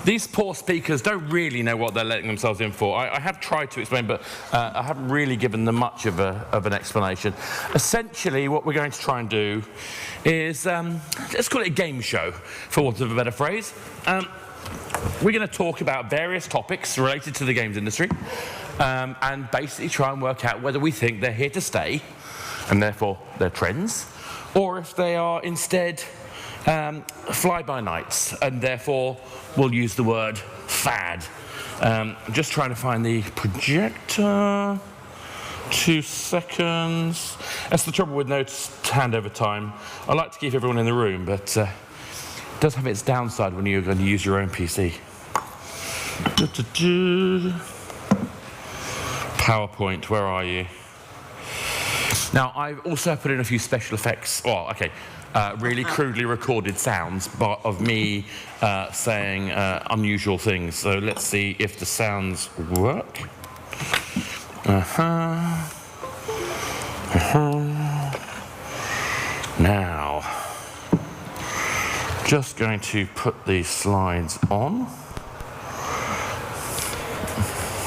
These poor speakers don't really know what they're letting themselves in for. I have tried to explain, but I haven't really given them much of an explanation. Essentially, what we're going to try and do is, let's call it a game show, for want of a better phrase. We're going to talk about various topics related to the games industry, and basically try and work out whether we think they're here to stay, and therefore they're trends, or if they are instead fly-by-nights, and therefore we'll use the word fad. Just trying to find the projector. 2 seconds. That's the trouble with no handover time. I like to keep everyone in the room, but it does have its downside when you're going to use your own PC. PowerPoint, where are you? Now, I've also put in a few special effects. Well, okay. Really crudely recorded sounds of me saying unusual things. So let's see if the sounds work. Now, just going to put these slides on.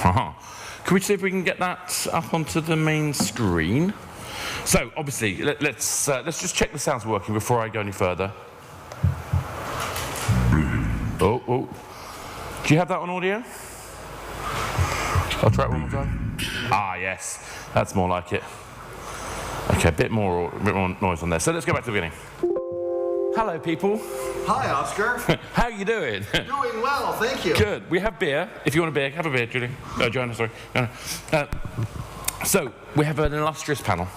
Can we see if we can get that up onto the main screen? So, obviously, let's just check the sound's working before I go any further. Oh. Do you have that on audio? I'll try it one more time. Ah, yes. That's more like it. Okay, a bit more noise on there. So let's go back to the beginning. Hello, people. Hi, Oscar. How are you doing? Doing well, thank you. Good. We have beer. If you want a beer, have a beer, Julie. Joanna, sorry. So, we have an illustrious panel.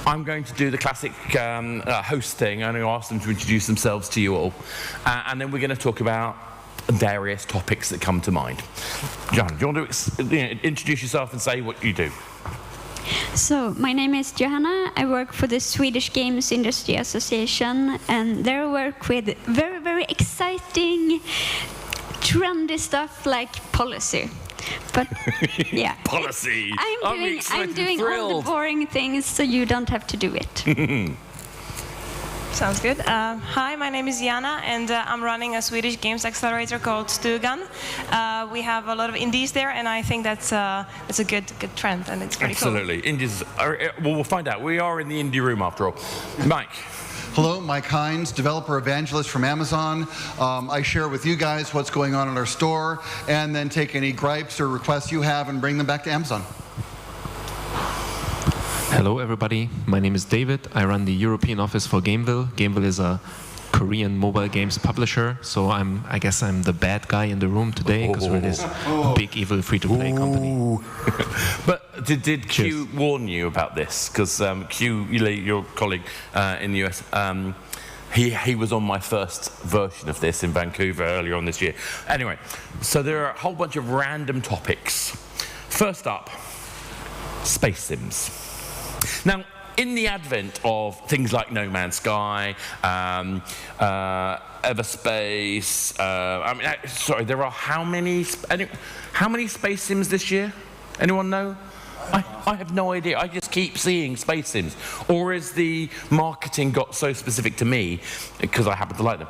I'm going to do the classic host thing. I'm going to ask them to introduce themselves to you all. And then we're going to talk about various topics that come to mind. Joanna, do you want to introduce yourself and say what you do? So, my name is Johanna. I work for the Swedish Games Industry Association, and there I work with very, very exciting, trendy stuff like policy. But yeah, policy. I'm doing all the boring things, so you don't have to do it. Sounds good. Hi, my name is Jana, and I'm running a Swedish games accelerator called Stugan. We have a lot of indies there, and I think that's a good trend, and it's pretty Absolutely. cool. Indies. Well, we'll find out. We are in the indie room after all. Mike. Hello, Mike Hines, developer evangelist from Amazon. I share with you guys what's going on in our store, and then take any gripes or requests you have and bring them back to Amazon. Hello, everybody. My name is David. I run the European office for Gameville. Gameville is a Korean mobile games publisher, so I guess I'm the bad guy in the room today because we're this big, evil, free-to-play company. But did Q warn you about this? Because Q, your colleague in the US, he was on my first version of this in Vancouver earlier on this year. Anyway, so there are a whole bunch of random topics. First up, space sims. Now, in the advent of things like No Man's Sky, Everspace, sorry, there are how many space sims this year? Anyone know? I have no idea. I just keep seeing space sims. Or is the marketing got so specific to me because I happen to like them?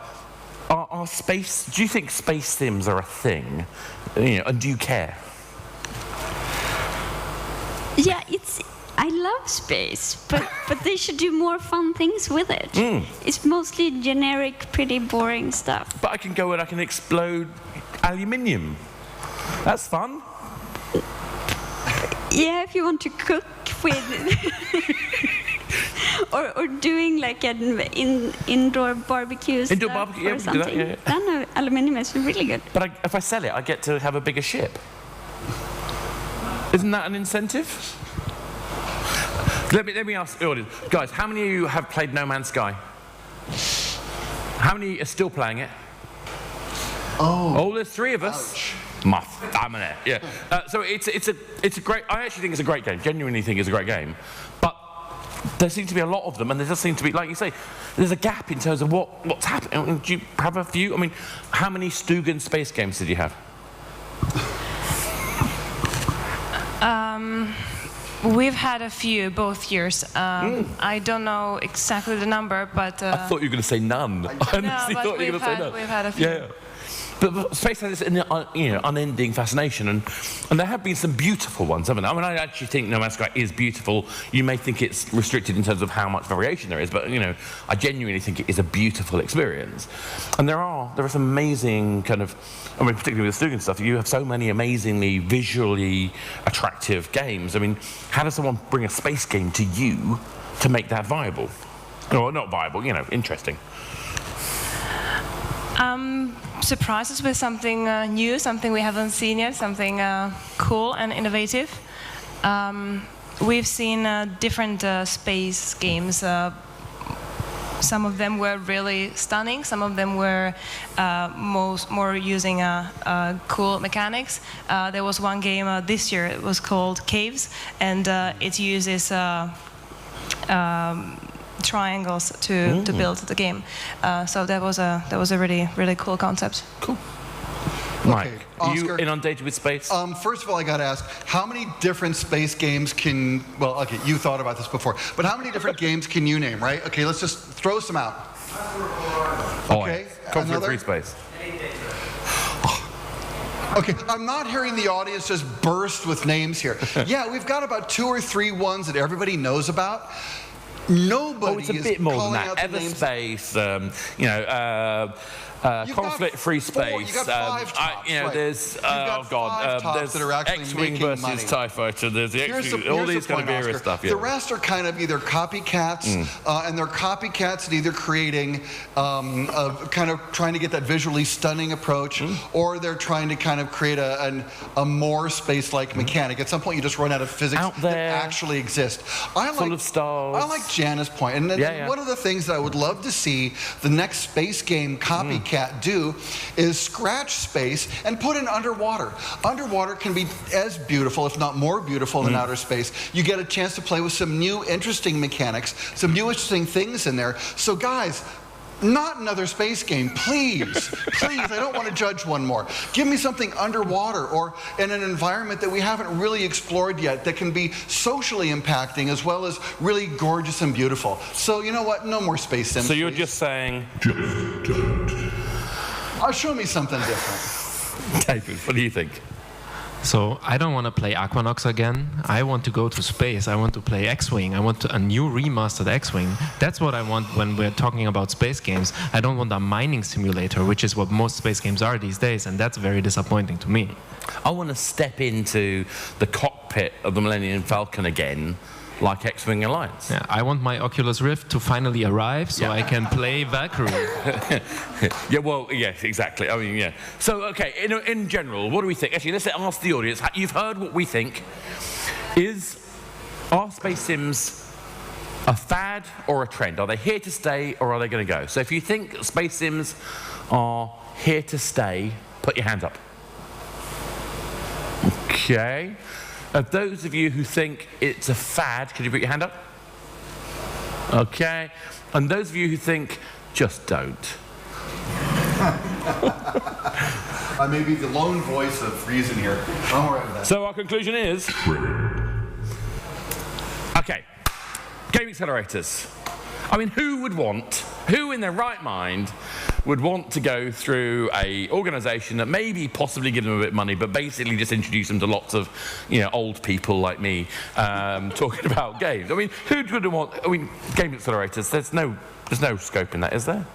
Do you think space sims are a thing? And do you care? Yeah, I love space, but they should do more fun things with it. It's mostly generic, pretty boring stuff. But I can go and I can explode aluminium. That's fun. Yeah, if you want to cook with or doing like an indoor barbecue stuff or something. Yeah. Then aluminium is really good. But if I sell it, I get to have a bigger ship. Isn't that an incentive? Let me ask the audience. Guys, how many of you have played No Man's Sky? How many are still playing it? Oh, there's 3 of us. I'm in it. Yeah. So it's a great. I actually think it's a great game. Genuinely think it's a great game. But there seem to be a lot of them, and there does seem to be, like you say, there's a gap in terms of what's happening. Do you have a few? I mean, how many Stugan space games did you have? We've had a few both years. I don't know exactly the number, but I thought you were going to say none. I honestly thought you were going to say none. We've had a few. Yeah. But space has this unending fascination, and there have been some beautiful ones, haven't there? I mean, I actually think No Man's Sky is beautiful. You may think it's restricted in terms of how much variation there is, but I genuinely think it is a beautiful experience. And there are some amazing particularly with the Stugan stuff, you have so many amazingly visually attractive games. I mean, how does someone bring a space game to you to make that viable? Or not viable, interesting. Surprise us with something new, something we haven't seen yet, something cool and innovative. We've seen different space games. Some of them were really stunning. Some of them were more using cool mechanics. There was one game this year. It was called Caves, and it uses triangles to build the game. So that was a really cool concept. Cool. Mike, Okay, are you Oscar. inundated with space? First of all, I got to ask, how many different space games can, well, okay, you thought about this before, but how many different games can you name, right? Okay, let's just throw some out. Okay, Conflict another? Free Space. Okay, I'm not hearing the audience just burst with names here. Yeah, we've got about 2 or 3 ones that everybody knows about. Nobody It's a is bit more than calling that. out the names. Everspace, Conflict Free Space. You got 5 tops, right. There's You've got 5 tops there's that are actually X-Wing making versus money. TIE Fighter. There's the Here's X-Wing. the- All here's the these kind of point, era Oscar. stuff. Yeah. The rest are kind of either copycats, and they're copycats at either creating kind of trying to get that visually stunning approach, or they're trying to kind of create a more space-like mechanic. At some point, you just run out of physics Out there, that actually exist. full of stars. I like Jana's point, and then Yeah. one of the things that I would love to see the next space game copycat do is scratch space and put it underwater. Underwater can be as beautiful, if not more beautiful than outer space. You get a chance to play with some new interesting mechanics, some new interesting things in there. So guys, not another space game, please. Please, I don't want to judge one more. Give me something underwater or in an environment that we haven't really explored yet that can be socially impacting as well as really gorgeous and beautiful. So you know what? No more space sims. So you're please. just saying, Show me something different. David, what do you think? So I don't want to play Aquanox again. I want to go to space. I want to play X-Wing. I want a new remastered X-Wing. That's what I want when we're talking about space games. I don't want a mining simulator, which is what most space games are these days, and that's very disappointing to me. I want to step into the cockpit of the Millennium Falcon again, like X-Wing Alliance. Yeah, I want my Oculus Rift to finally arrive so I can play Valkyrie. Yeah, well, yes, exactly. I mean, yeah. So, okay, in general, what do we think? Actually, let's ask the audience. You've heard what we think. Are space sims a fad or a trend? Are they here to stay or are they going to go? So if you think space sims are here to stay, put your hands up. Okay. Of those of you who think it's a fad, could you put your hand up? Okay. And those of you who think, just don't. I may be the lone voice of reason here. I'm all right with that. So our conclusion is... Okay. Game accelerators. I mean, who in their right mind would want to go through a organisation that maybe possibly give them a bit of money, but basically just introduce them to lots of, old people like me talking about games? I mean, who would want? I mean, game accelerators. There's no scope in that, is there?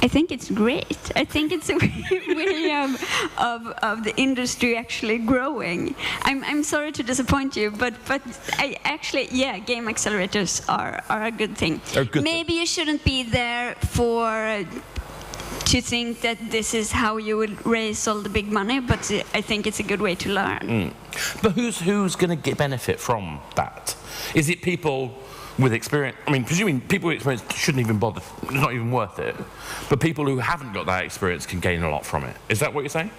I think it's great. I think it's a way of the industry actually growing. I'm sorry to disappoint you, but I actually, game accelerators are a good thing. Maybe you shouldn't be there to think that this is how you would raise all the big money, but I think it's a good way to learn. But who's going to benefit from that? Is it people with experience? I mean, presuming people with experience shouldn't even bother. It's not even worth it. But people who haven't got that experience can gain a lot from it. Is that what you're saying?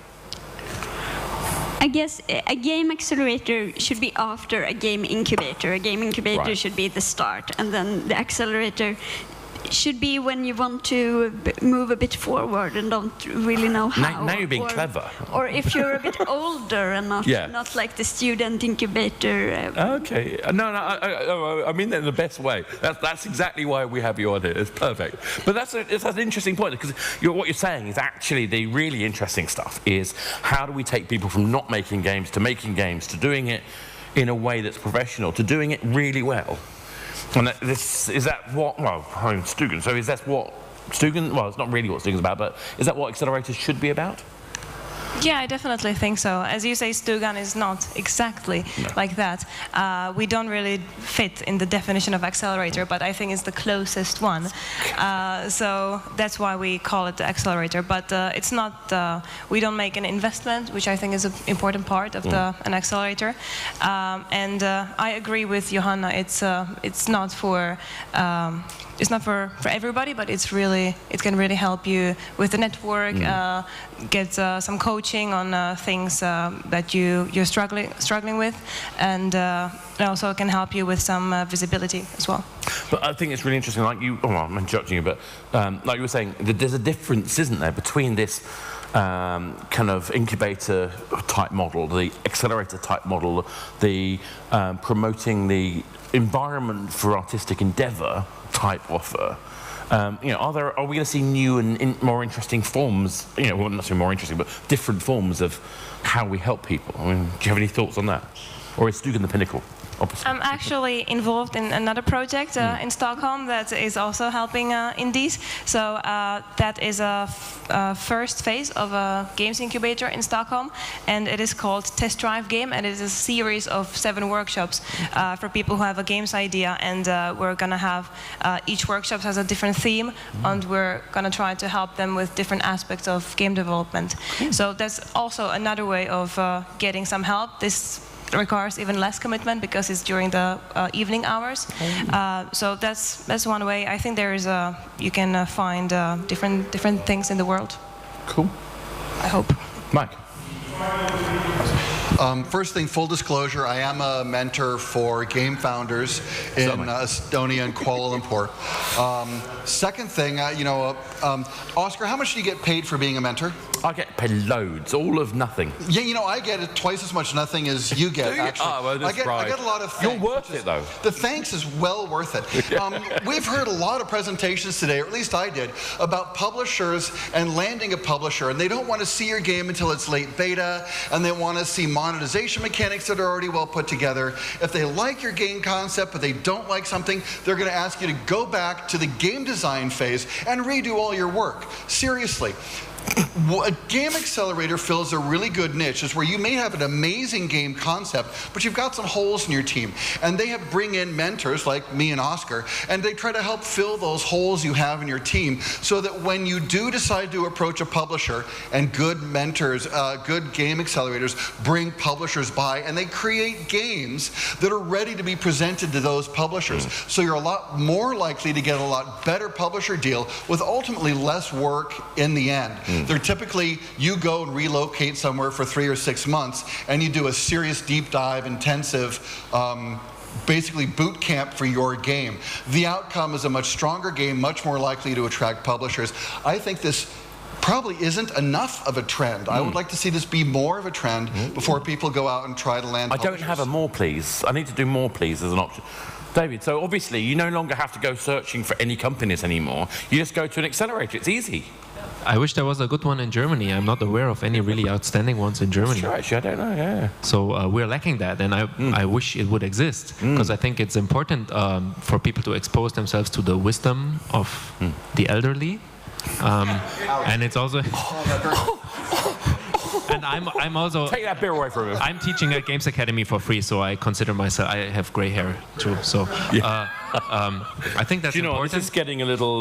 I guess a game accelerator should be after a game incubator. A game incubator should be the start, and then the accelerator should be when you want to move a bit forward and don't really know how. Now you're being clever. Or if you're a bit older and not like the student incubator. Okay. No, I mean that in the best way. That's exactly why we have you on here. It's perfect. But that's an interesting point, because what you're saying is actually the really interesting stuff is how do we take people from not making games to making games, to doing it in a way that's professional, to doing it really well. And is that what, well, I'm Stugan, so is that what Stugan, well, it's not really what Stugan's about, but is that what accelerators should be about? Yeah, I definitely think so. As you say, Stugan is not exactly like that. We don't really fit in the definition of accelerator, but I think it's the closest one. So that's why we call it the accelerator. But it's not, we don't make an investment, which I think is an important part of an accelerator. And I agree with Johanna. It's not for everybody, but it can really help you with the network, get some coaching on things that you're struggling with, and it also can help you with some visibility as well. But I think it's really interesting, like you, well, I'm interrupting you, but like you were saying, there's a difference, isn't there, between this kind of incubator type model, the accelerator type model, the promoting the environment for artistic endeavor type offer. Are we going to see new and more interesting forms? Well, not so more interesting, but different forms of how we help people. I mean, do you have any thoughts on that, or is Stugan the pinnacle? Obviously. I'm actually involved in another project in Stockholm that is also helping indies. So that is a first phase of a games incubator in Stockholm, and it is called Test Drive Game, and it is a series of 7 workshops for people who have a games idea, and we're going to have each workshop has a different theme, and we're going to try to help them with different aspects of game development. So that's also another way of getting some help. This requires even less commitment because it's during the evening hours. So that's one way. I think there is you can find different things in the world. Cool. I hope. Mike. First thing, full disclosure, I am a mentor for game founders in Estonia and Kuala Lumpur. Second thing, Oscar, how much do you get paid for being a mentor? I get paid loads, all of nothing. Yeah, I get it twice as much nothing as you get, actually. Oh, well, that's I get a lot of thanks. You're worth it, though. The thanks is well worth it. We've heard a lot of presentations today, or at least I did, about publishers and landing a publisher, and they don't want to see your game until it's late beta, and they want to see monetization mechanics that are already well put together. If they like your game concept, but they don't like something, they're going to ask you to go back to the game design phase and redo all your work. Seriously. A game accelerator fills a really good niche, is where you may have an amazing game concept, but you've got some holes in your team. And they bring in mentors like me and Oscar, and they try to help fill those holes you have in your team, so that when you do decide to approach a publisher, and good mentors, good game accelerators bring publishers by, and they create games that are ready to be presented to those publishers. So you're a lot more likely to get a lot better publisher deal with ultimately less work in the end. They're typically, you go and relocate somewhere for 3 or 6 months, and you do a serious deep dive, intensive, basically boot camp for your game. The outcome is a much stronger game, much more likely to attract publishers. I think this probably isn't enough of a trend. I would like to see this be more of a trend before people go out and try to land publishers. I don't have a more please. I need to do more please as an option. David, so obviously you no longer have to go searching for any companies anymore. You just go to an accelerator. It's easy. I wish there was a good one in Germany. I'm not aware of any really outstanding ones in Germany. Sure, actually, I don't know, yeah. So we're lacking that, and I wish it would exist, because I think it's important for people to expose themselves to the wisdom of the elderly. And it's also... And I'm also... Take that beer away from him. I'm teaching at Games Academy for free, so I consider myself... I have gray hair, too, so... I think that's important. Do you know, this is getting a little...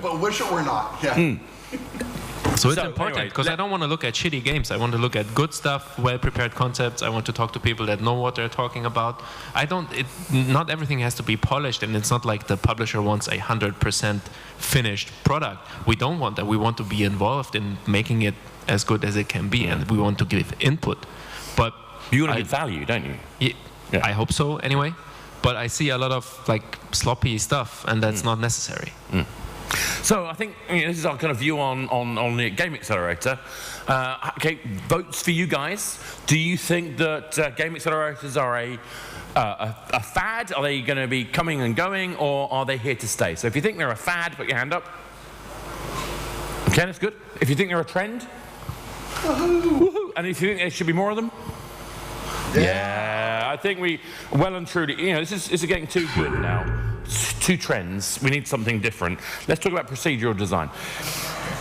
but wish it were not. Yeah. So it's important, because I don't want to look at shitty games. I want to look at good stuff, well-prepared concepts. I want to talk to people that know what they're talking about. Not everything has to be polished, and it's not like the publisher wants 100% finished product. We don't want that. We want to be involved in making it as good as it can be, and we want to give input. But you want to give value, don't you? Yeah. I hope so, anyway. but I see a lot of like sloppy stuff, and that's not necessary. So I think this is our kind of view on the Game Accelerator. Okay, votes for you guys. Do you think that game accelerators are a fad? Are they going to be coming and going, or are they here to stay? So if you think they're a fad, put your hand up. Okay, that's good. If you think they're a trend, woohoo. And if you think there should be more of them, yeah, I think we well and truly, this is getting too good now. Two trends. We need something different. Let's talk about procedural design.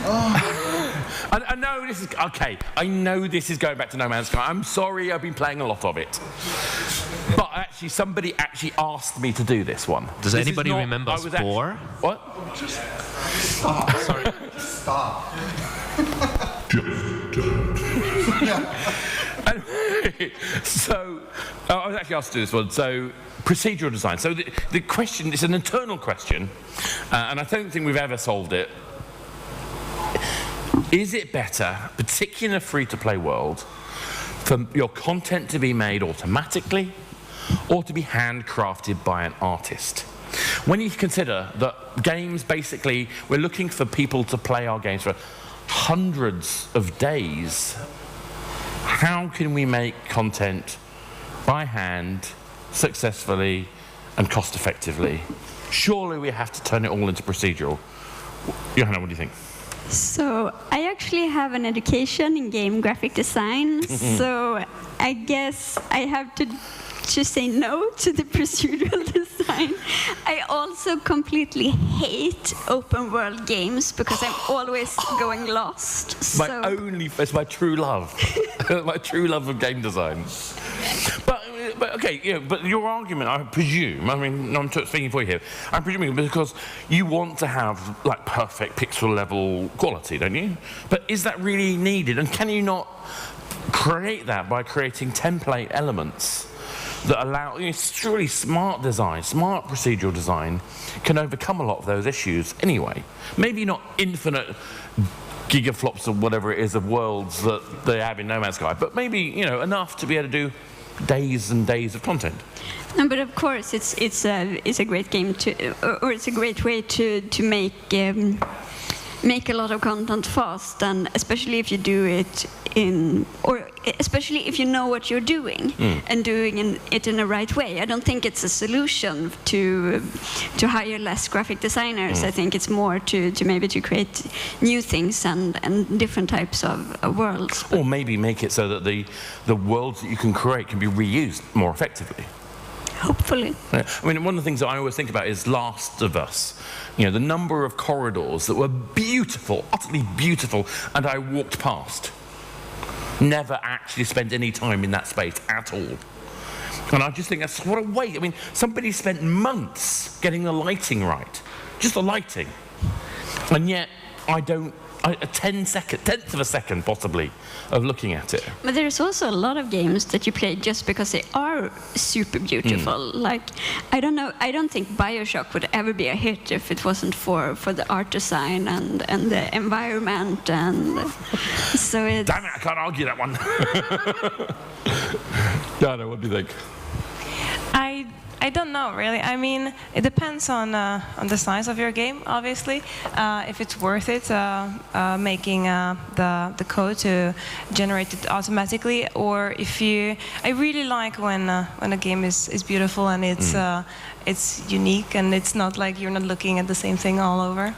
I know this is okay. I know this is going back to No Man's Sky. I'm sorry, I've been playing a lot of it. But actually, somebody actually asked me to do this one. Does anybody remember Spore? What? Just stop. Sorry. Stop. So, I was actually asked to do this one. So, procedural design. So, the question is an internal question, and I don't think we've ever solved it. Is it better, particularly in a free-to-play world, for your content to be made automatically or to be handcrafted by an artist? When you consider that games, basically, we're looking for people to play our games for hundreds of days, how can we make content by hand successfully and cost effectively? Surely we have to turn it all into procedural. Johanna, what do you think? So I actually have an education in game graphic design, so I guess I have to say no to the procedural design. I also completely hate open world games because I'm always going lost. It's my true love. My true love of game design. But okay, but your argument, I presume, I'm speaking for you here, I'm presuming because you want to have like perfect pixel level quality, don't you? But is that really needed? And can you not create that by creating template elements that allow, surely smart design, smart procedural design can overcome a lot of those issues anyway. Maybe not infinite gigaflops or whatever it is of worlds that they have in No Man's Sky, but maybe, enough to be able to do days and days of content. No, but of course, it's a great game or it's a great way to make a lot of content fast, and especially if you do it especially if you know what you're doing and doing it in the right way. I don't think it's a solution to hire less graphic designers. I think it's more to maybe to create new things and different types of worlds. Or maybe make it so that the worlds that you can create can be reused more effectively. Hopefully. Yeah. One of the things that I always think about is Last of Us. The number of corridors that were beautiful, utterly beautiful, and I walked past. Never actually spent any time in that space at all. And I just think that's what a waste. Somebody spent months getting the lighting right. Just the lighting. And yet, a tenth of a second possibly of looking at it. But there's also a lot of games that you play just because they are super beautiful. Like, I don't know, I don't think BioShock would ever be a hit if it wasn't for the art design and the environment, and so it's... Damn it, I can't argue that one. Dana, what do you think? I don't know, really. It depends on the size of your game, obviously. If it's worth it, making the code to generate it automatically, or if you... I really like when a game is beautiful and it's unique, and it's not like you're not looking at the same thing all over.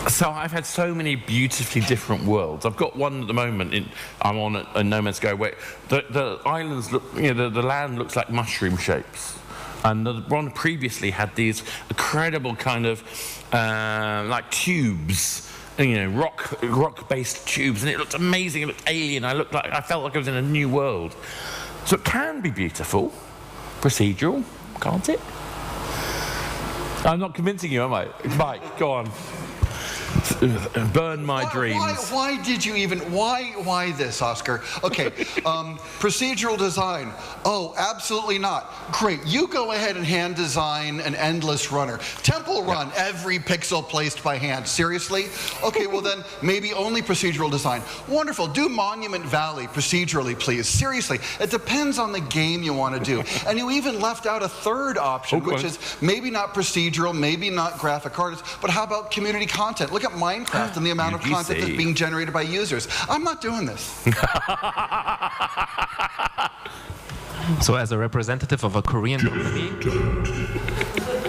So I've had so many beautifully different worlds. I've got one at the moment. I'm on a No Man's Sky where the islands look, the land looks like mushroom shapes, and the one previously had these incredible kind of like tubes, rock-based tubes, and it looked amazing. It looked alien. I felt like I was in a new world. So it can be beautiful, procedural, can't it? I'm not convincing you, am I? Mike, go on. Burn my dreams. Why did you even, why this, Oscar? Okay, procedural design. Oh, absolutely not. Great, you go ahead and hand design an endless runner. Temple Run, every pixel placed by hand. Seriously? Okay, well then, maybe only procedural design. Wonderful, do Monument Valley procedurally, please. Seriously, it depends on the game you want to do. And you even left out a third option, which is maybe not procedural, maybe not graphic artists, but how about community content? Look at Minecraft and the amount of content that's being generated by users. I'm not doing this. So as a representative of a Korean company,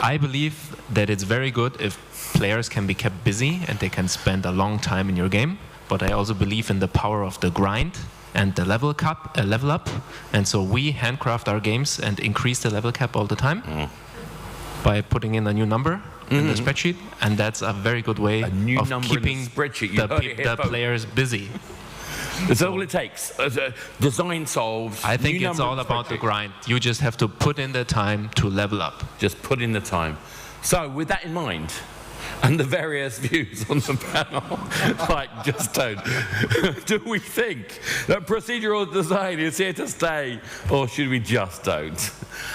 I believe that it's very good if players can be kept busy and they can spend a long time in your game. But I also believe in the power of the grind and the level up. And so we handcraft our games and increase the level cap all the time by putting in a new number in the spreadsheet. And that's a very good way of keeping the players busy. That's all it takes. Design solves. I think it's all about the grind. You just have to put in the time to level up. Just put in the time. So with that in mind, and the various views on the panel, like just don't, do we think that procedural design is here to stay, or should we just don't?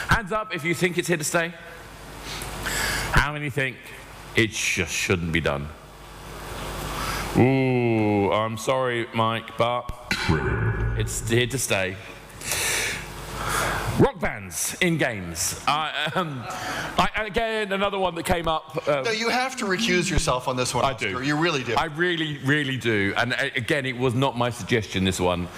Hands up if you think it's here to stay. How many think it just shouldn't be done? Ooh, I'm sorry, Mike, but it's here to stay. Rock bands in games. Again, another one that came up. No, you have to recuse yourself on this one, Oscar. do. You really do. I really, really do. And again, it was not my suggestion, this one.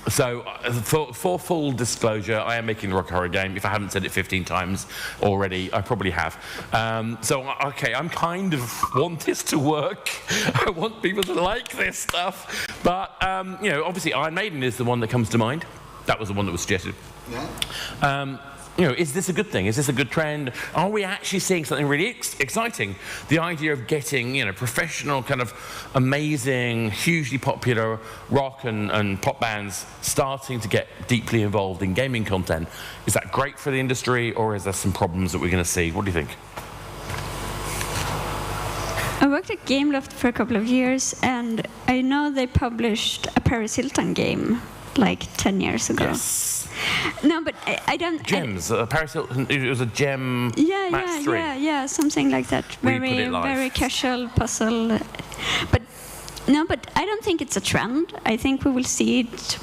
So for full disclosure, I am making the Rock Horror game. If I haven't said it 15 times already, I probably have. Okay, I'm kind of want this to work. I want people to like this stuff. But, obviously Iron Maiden is the one that comes to mind. That was the one that was suggested. Yeah. Is this a good thing? Is this a good trend? Are we actually seeing something really exciting? The idea of getting, professional, kind of amazing, hugely popular rock and pop bands starting to get deeply involved in gaming content. Is that great for the industry, or is there some problems that we're going to see? What do you think? I worked at Gameloft for a couple of years, and I know they published a Paris Hilton game like 10 years ago. Yes. No, but I don't... Gems. Paris Hilton, it was a gem match 3. Yeah, something like that. Very casual puzzle. But I don't think it's a trend. I think we will see it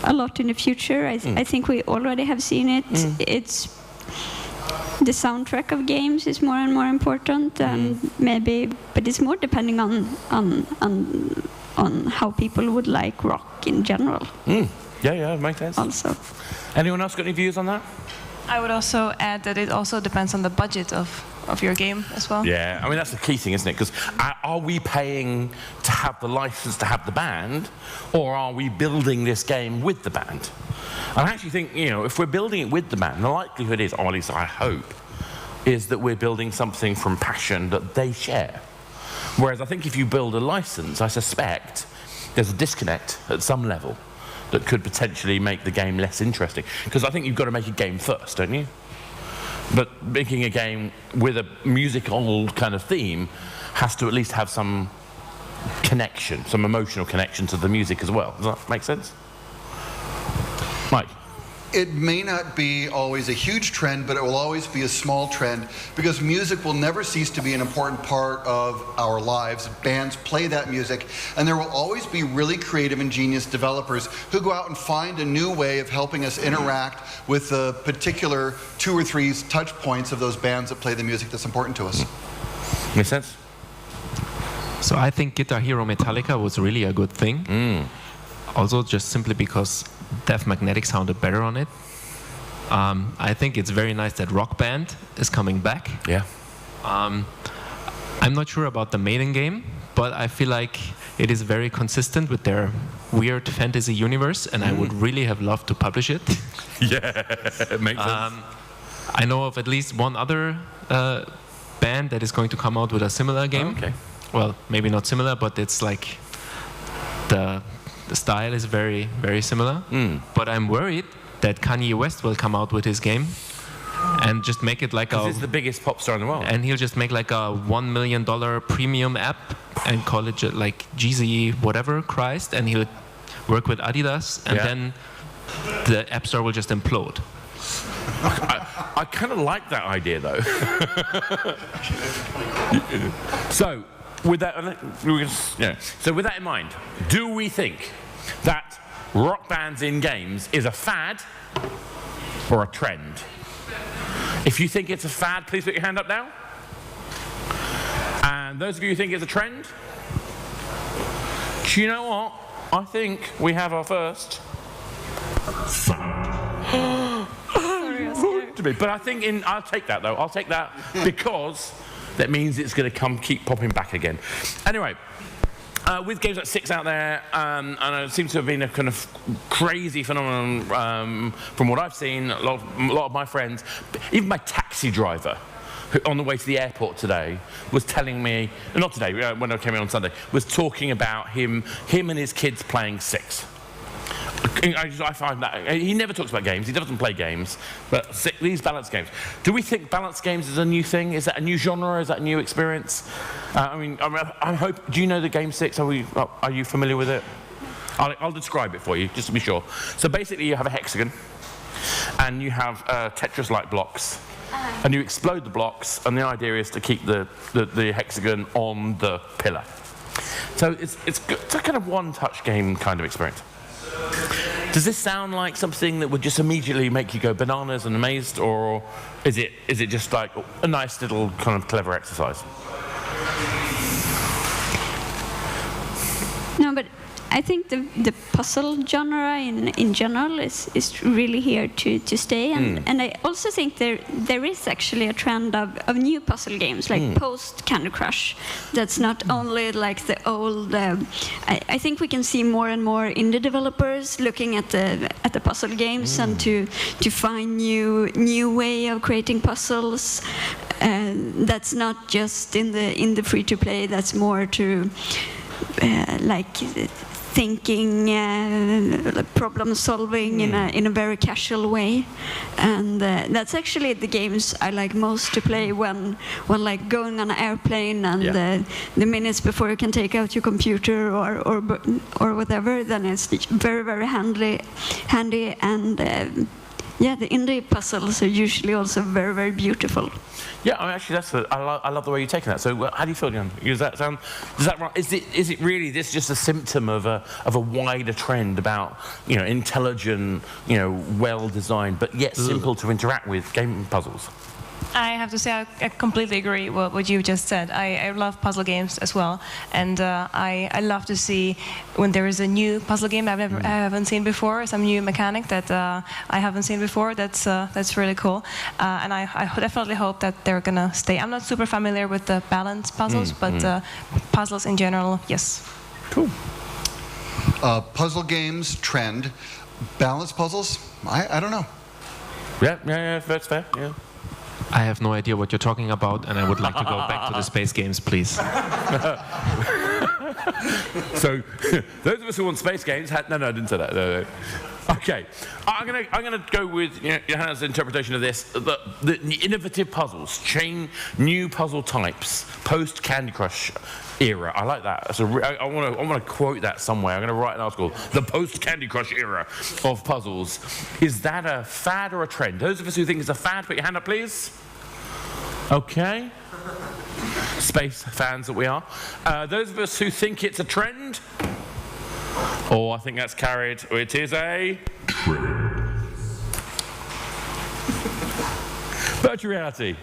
a lot in the future. I think we already have seen it. It's the soundtrack of games is more and more important, and but it's more depending on how people would like rock in general. Yeah, it makes sense. Also. Anyone else got any views on that? I would also add that it also depends on the budget of your game as well. Yeah, I mean, that's the key thing, isn't it? Because are we paying to have the license to have the band, or are we building this game with the band? I actually think, if we're building it with the band, the likelihood is, or at least I hope, is that we're building something from passion that they share. Whereas I think if you build a license, I suspect there's a disconnect at some level that could potentially make the game less interesting. Because I think you've got to make a game first, don't you? But making a game with a musical kind of theme has to at least have some connection, some emotional connection to the music as well. Does that make sense? Mike? It may not be always a huge trend, but it will always be a small trend, because music will never cease to be an important part of our lives. Bands play that music, and there will always be really creative and genius developers who go out and find a new way of helping us interact with the particular 2 or 3 touch points of those bands that play the music that's important to us. Makes sense? So I think Guitar Hero Metallica was really a good thing. Also, just simply because Death Magnetic sounded better on it. I think it's very nice that Rock Band is coming back. Yeah. I'm not sure about the Maiden game, but I feel like it is very consistent with their weird fantasy universe, and I would really have loved to publish it. Yeah, it makes sense. I know of at least one other band that is going to come out with a similar game. Oh, okay. Well, maybe not similar, but it's like the style is very, very similar. But I'm worried that Kanye West will come out with his game and just make it like This is the biggest pop star in the world. and he'll just make like a $1 million premium app and call it like Jeezy whatever Christ, and he'll work with Adidas, and then the App Store will just implode. I kind of like that idea, though. So, with that, so with that in mind, do we think that rock bands in games is a fad or a trend? If you think it's a fad, please put your hand up now. And those of you who think it's a trend, do you know what? I think we have our first fad. But I think I'll take that though. I'll take that because that means it's going to keep popping back again. Anyway, with games like 6 out there, and it seems to have been a kind of crazy phenomenon from what I've seen. A lot of my friends, even my taxi driver, who on the way to the airport today was telling me, not today, when I came in on Sunday, was talking about him and his kids playing 6. I find that he never talks about games. He doesn't play games, but these balanced games. Do we think balanced games is a new thing? Is that a new genre? Is that a new experience? I hope. Do you know the game 6? Are you familiar with it? I'll describe it for you, just to be sure. So basically, you have a hexagon, and you have Tetris-like blocks, and you explode the blocks, and the idea is to keep the hexagon on the pillar. So it's a kind of one-touch game kind of experience. Does this sound like something that would just immediately make you go bananas and amazed, or is it just like a nice little kind of clever exercise? No, but I think the puzzle genre in general is really here to stay, and I also think there is actually a trend of new puzzle games like post Candy Crush. That's not only like the old. I think we can see more and more indie developers looking at the puzzle games and to find new way of creating puzzles. That's not just in the free to play. That's more to like thinking, problem solving in a very casual way, and that's actually the games I like most to play when like going on an airplane and the minutes before you can take out your computer or whatever. Then it's very very handy, and the indie puzzles are usually also very very beautiful. Yeah, actually, I love the way you're taking that. So, how do you feel, Jan? Does that right? Is it really this just a symptom of a wider trend about intelligent, well designed, but yet simple to interact with game puzzles? I have to say I completely agree with what you just said. I love puzzle games as well, and I love to see when there is a new puzzle game I haven't seen before, some new mechanic that I haven't seen before. That's really cool, and I definitely hope that they're gonna stay. I'm not super familiar with the balance puzzles, but puzzles in general, yes. Cool. Puzzle games trend, balance puzzles. I don't know. Yeah, that's fair. Yeah. I have no idea what you're talking about, and I would like to go back to the space games, please. So, those of us who want space games no, I didn't say that. No. Okay, I'm gonna go with Johanna's interpretation of this. The innovative puzzles, new puzzle types, post Candy Crush era. I like that. So I want to quote that somewhere. I'm going to write an article. The post Candy Crush era of puzzles. Is that a fad or a trend? Those of us who think it's a fad, put your hand up, please. Okay. Space fans that we are. Those of us who think it's a trend. I think that's carried. It is a virtual reality.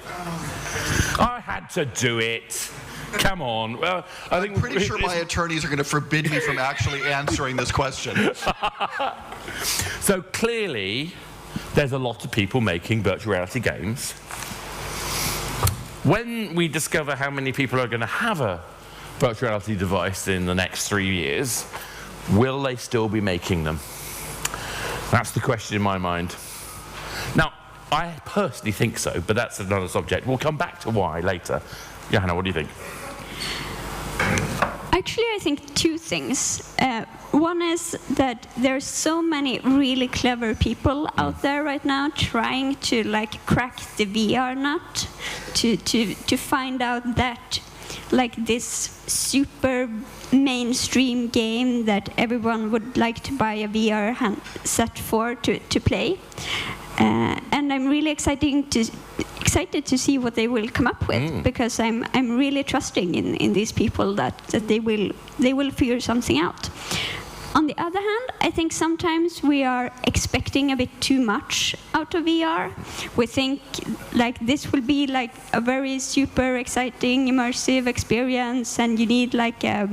I had to do it. Come on. Well, I'm pretty sure my attorneys are going to forbid me from actually answering this question. So clearly, there's a lot of people making virtual reality games. When we discover how many people are going to have a virtual reality device in the next 3 years, will they still be making them? That's the question in my mind. Now, I personally think so, but that's another subject. We'll come back to why later. Johanna, what do you think? I Actually, I think two things. One is that there's so many really clever people out there right now trying to like crack the VR nut to find out that like this super mainstream game that everyone would like to buy a VR set for to play. And I'm really excited to see what they will come up with, because I'm really trusting in these people that they will figure something out. On the other hand, I think sometimes we are expecting a bit too much out of VR. We think like this will be like a very super exciting, immersive experience, and you need like a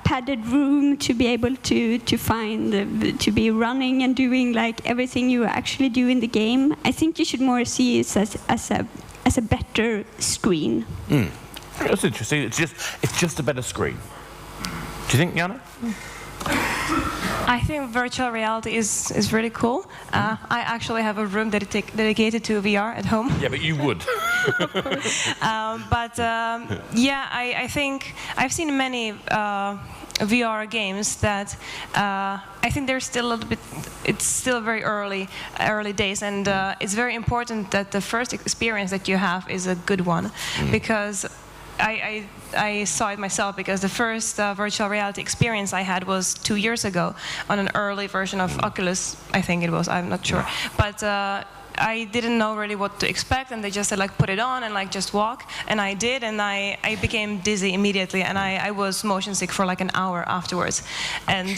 padded room to be able to find to be running and doing like everything you actually do in the game. I think you should more see it as a better screen. That's interesting. It's just a better screen. Do you think, Jana? I think virtual reality is really cool. I actually have a room dedicated to VR at home. Yeah, but you would. Yeah, I think I've seen many VR games that I think they're still a little bit. It's still very early days, and it's very important that the first experience that you have is a good one, because I saw it myself, because the first virtual reality experience I had was 2 years ago on an early version of Oculus, I think it was, I'm not sure. But I didn't know really what to expect, and they just said like put it on and like just walk, and I did, and I became dizzy immediately, and I was motion sick for like an hour afterwards. And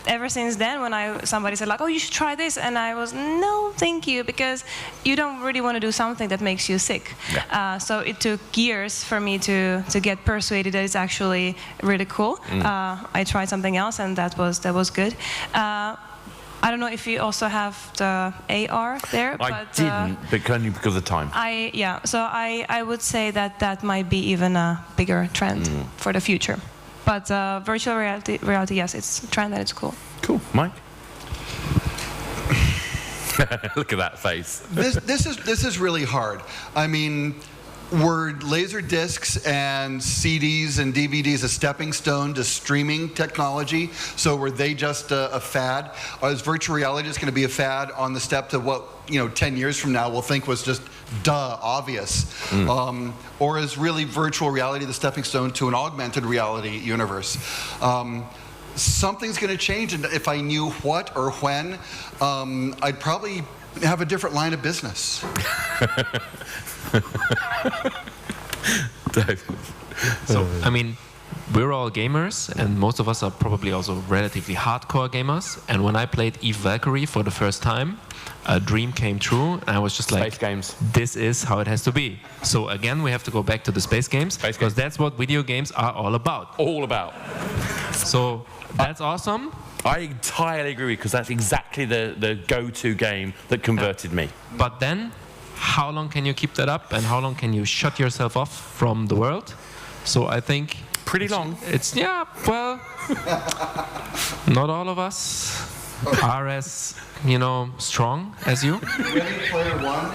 ever since then, when somebody said like, oh, you should try this, and I was, no, thank you, because you don't really want to do something that makes you sick. Yeah. So it took years for me to get persuaded that it's actually really cool. I tried something else, and that was good. I don't know if you also have the AR there. I didn't, but only because of time. So I would say that might be even a bigger trend for the future. But virtual reality, yes, it's a trend and it's cool. Cool. Mike? Look at that face. This is really hard. I mean, were laser discs and CDs and DVDs a stepping stone to streaming technology? So were they just a fad? Or is virtual reality just going to be a fad on the step to what 10 years from now we'll think was just obvious? Or is really virtual reality the stepping stone to an augmented reality universe? Something's going to change, and if I knew what or when, I'd probably have a different line of business. So, I mean, we're all gamers, and most of us are probably also relatively hardcore gamers. And when I played Eve Valkyrie for the first time, a dream came true, and I was just like, Space games. This is how it has to be. So again, we have to go back to the space games, because that's what video games are all about. All about. So that's awesome. I entirely agree, because that's exactly the go-to game that converted me. But then, how long can you keep that up, and how long can you shut yourself off from the world? So I think pretty long. It's well, not all of us are as strong as you. Ready Player One?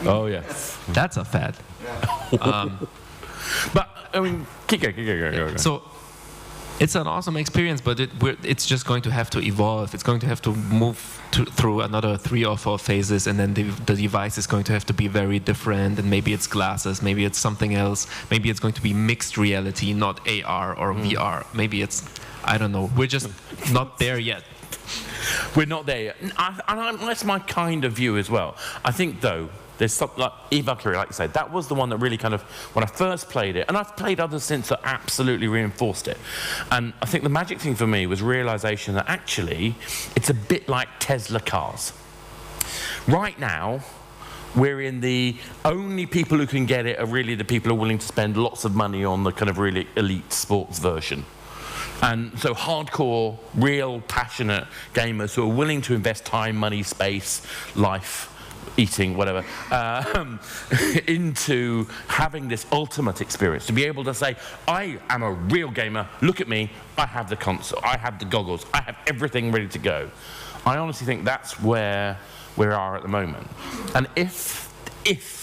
Oh yes, that's a fad. Yeah. But I mean, keep going. So it's an awesome experience, but it's just going to have to evolve. It's going to have to move through another 3 or 4 phases, and then the device is going to have to be very different, and maybe it's glasses, maybe it's something else, maybe it's going to be mixed reality, not AR or VR. Maybe it's, I don't know. We're just not there yet. We're not there yet. And that's my kind of view as well. I think, though, there's something like Eve Valkyrie, like you said, that was the one that really kind of, when I first played it, and I've played others since that absolutely reinforced it. And I think the magic thing for me was realization that actually it's a bit like Tesla cars. Right now, we're in the only people who can get it are really the people who are willing to spend lots of money on the kind of really elite sports version. And so hardcore, real passionate gamers who are willing to invest time, money, space, life, eating, whatever, into having this ultimate experience, to be able to say, I am a real gamer, look at me, I have the console, I have the goggles, I have everything ready to go. I honestly think that's where we are at the moment. And if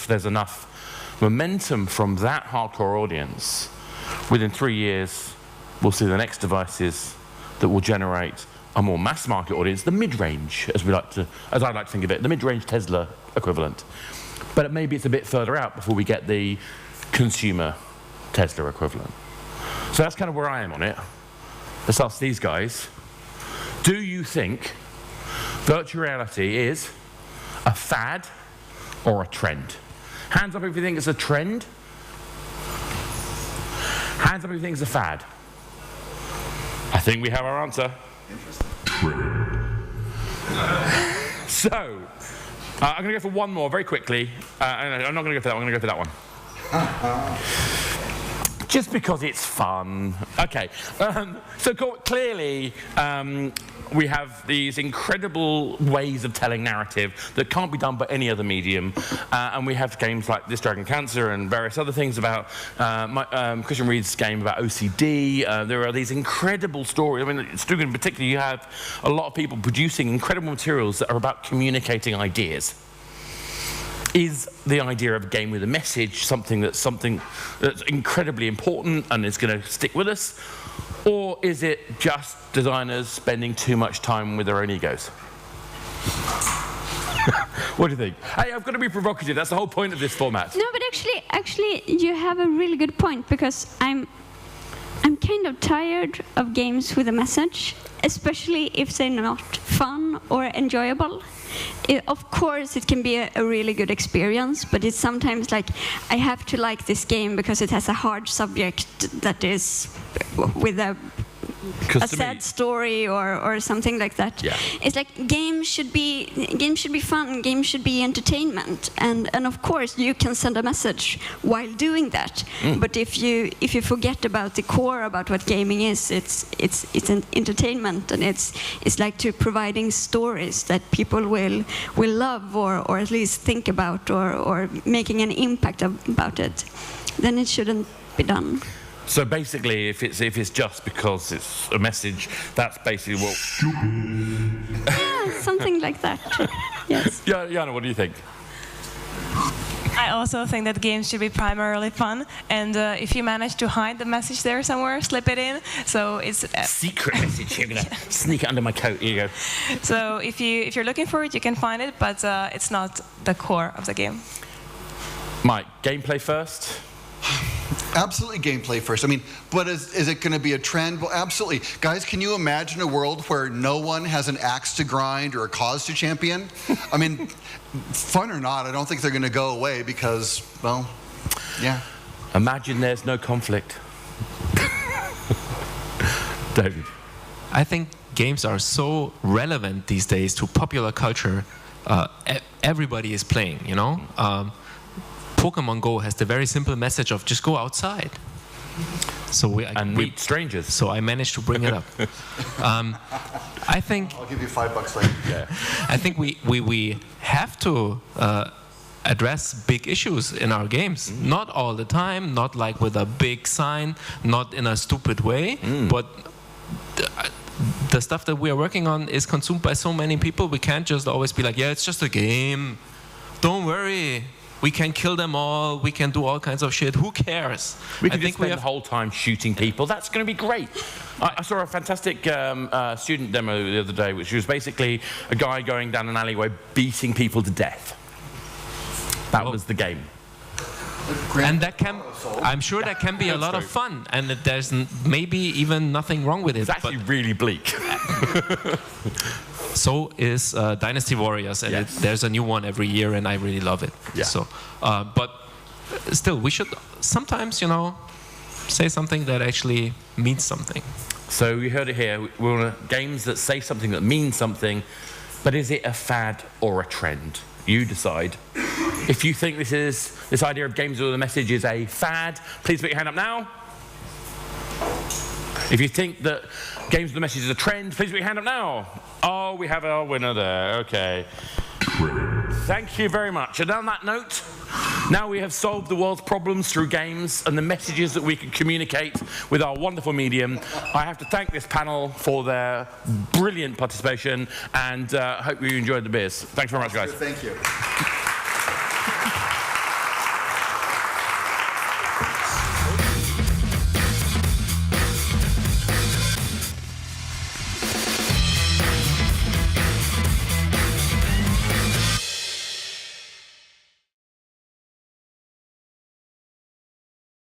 there's enough momentum from that hardcore audience within 3 years, we'll see the next devices that will generate a more mass market audience, the mid-range, as I like to think of it, the mid-range Tesla equivalent. But maybe it's a bit further out before we get the consumer Tesla equivalent. So that's kind of where I am on it. Let's ask these guys. Do you think virtual reality is a fad or a trend? Hands up if you think it's a trend. Hands up if you think it's a fad. I think we have our answer. Interesting. So, I'm going to go for one more very quickly. I'm not going to go for that one, I'm going to go for that one. Just because it's fun. Okay, so clearly we have these incredible ways of telling narrative that can't be done by any other medium. And we have games like This Dragon Cancer and various other things about Christian Reed's game about OCD. There are these incredible stories. I mean, Stugan in particular, you have a lot of people producing incredible materials that are about communicating ideas. Is the idea of a game with a message something that's incredibly important and is going to stick with us? Or is it just designers spending too much time with their own egos? What do you think? Hey, I've got to be provocative. That's the whole point of this format. No, but actually, you have a really good point, because I'm kind of tired of games with a message, especially if they're not fun or enjoyable. Of course, it can be a really good experience, but it's sometimes like, I have to like this game because it has a hard subject that is with a sad story or something like that. Yeah. It's like games should be fun, games should be entertainment, and of course you can send a message while doing that. But if you forget about the core about what gaming is, it's an entertainment, and it's like to providing stories that people will love or at least think about or making an impact about it, then it shouldn't be done. So basically, if it's just because it's a message, that's basically what... Yeah, something like that. Yes. Yeah, Jana, what do you think? I also think that games should be primarily fun, and if you manage to hide the message there somewhere, slip it in. So it's secret message. You're gonna sneak it under my coat. Here you go. So if you're looking for it, you can find it, but it's not the core of the game. Mike, gameplay first. Absolutely gameplay first. I mean, but is it going to be a trend? Well, absolutely. Guys, can you imagine a world where no one has an axe to grind or a cause to champion? I mean, fun or not, I don't think they're going to go away because, well, yeah. Imagine there's no conflict. David. I think games are so relevant these days to popular culture. Everybody is playing, you know? Pokemon Go has the very simple message of just go outside. So we meet strangers. So I managed to bring it up. I think I'll give you $5 later. Yeah. I think we have to address big issues in our games. Not all the time, not like with a big sign, not in a stupid way, but the stuff that we are working on is consumed by so many people. We can't just always be like, yeah, it's just a game. Don't worry. We can kill them all. We can do all kinds of shit. Who cares? We can just spend the whole time shooting people. That's going to be great. I saw a fantastic student demo the other day, which was basically a guy going down an alleyway beating people to death. That was the game. And that can, I'm sure that can be a lot of fun, and there's maybe even nothing wrong with it. It's actually really bleak. So is Dynasty Warriors, and there's a new one every year, and I really love it. Yeah. So, but still, we should sometimes, you know, say something that actually means something. So you heard it here. We want games that say something that means something, but is it a fad or a trend? You decide. If you think this idea of games with a message is a fad, please put your hand up now. If you think that games with a message is a trend, please put your hand up now. Oh, we have our winner there. Okay. Thank you very much. And on that note, now we have solved the world's problems through games and the messages that we can communicate with our wonderful medium. I have to thank this panel for their brilliant participation, and hope you enjoyed the beers. Thanks very much, guys. Thank you.